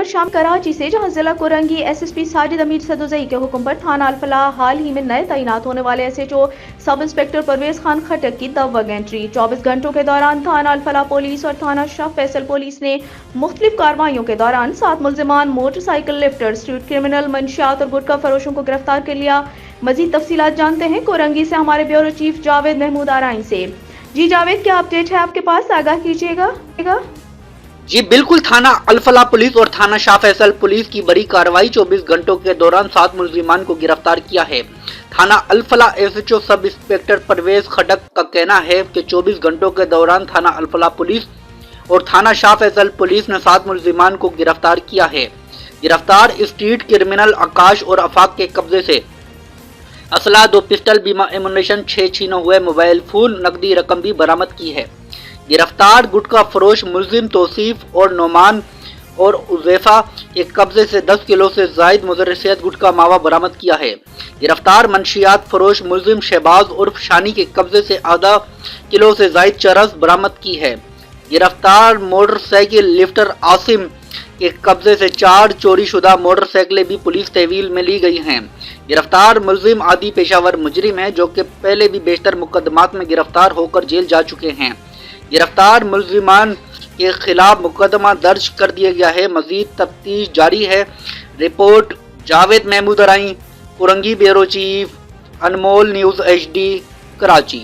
खबर शाम कराची से, जहां जिला कोरंगी एसएसपी साजिद अमीर सदुजई के हुक्म पर थाना अल-फलाह हाल ही में नए तैनात होने वाले SHO sub inspector Parvez Khan खटक की दबंग एंट्री। 24 घंटों के दौरान थाना अल-फलाह पुलिस और थाना शाह फैसल पुलिस ने मुख्तलिफ कार्रवाइयों के दौरान 7 मुल्जिमान, मोटरसाइकिल लिफ्टर, स्ट्रीट क्रिमिनल, मंशियात और गुटखा फरोशों को गिरफ्तार कर लिया। मजीद तफसीलात जानते हैं कोरंगी से हमारे ब्यूरो चीफ जावेद महमूद आराइन से। जी जावेद, क्या अपडेट है आपके पास, आगाह कीजिएगा। जी बिल्कुल, थाना अल-फलाह पुलिस और थाना शाह फैसल पुलिस की बड़ी कार्रवाई। 24 घंटों के दौरान 7 मुल्जिमान को गिरफ्तार किया है। थाना Al Falah SHO sub inspector Parvez खटक का कहना है कि 24 घंटों के दौरान थाना अल-फलाह पुलिस और थाना शाह फैसल पुलिस ने 7 मुल्जिमान को गिरफ्तार किया है। गिरफ्तार स्ट्रीट क्रिमिनल आकाश और आफाक के कब्जे से असला, 2 पिस्टल, बीमा एमुनेशन, 6 छीने हुए मोबाइल फोन, नकदी रकम भी बरामद की है। गिरफ्तार गुटखा फरोश मुल्जिम तौसीफ और नोमान और उज़ैफा के कब्जे से 10 किलो से जायद मुदर्रिसियत गुटखा मावा बरामद किया है। गिरफ्तार मंशियात फरोश मुल्जिम शहबाज उर्फ शानी के कब्जे से आधा किलो से जायद चरस बरामद की है। गिरफ्तार मोटरसाइकिल लिफ्टर आसिम के कब्जे से 4 चोरी शुदा मोटरसाइकिलें भी पुलिस तहवील में ली गई हैं। गिरफ्तार मुल्जिम आदि पेशावर मुजरिम है, जो कि पहले भी बेशतर मुकदमात में गिरफ्तार होकर जेल जा चुके हैं। गिरफ्तार मुल्जिमान के खिलाफ मुकदमा दर्ज कर दिया गया है। मजीद तफ्तीश जारी है। Report Javed Mahmood Arain, Korangi bureau chief, Anmol news HD, Karachi.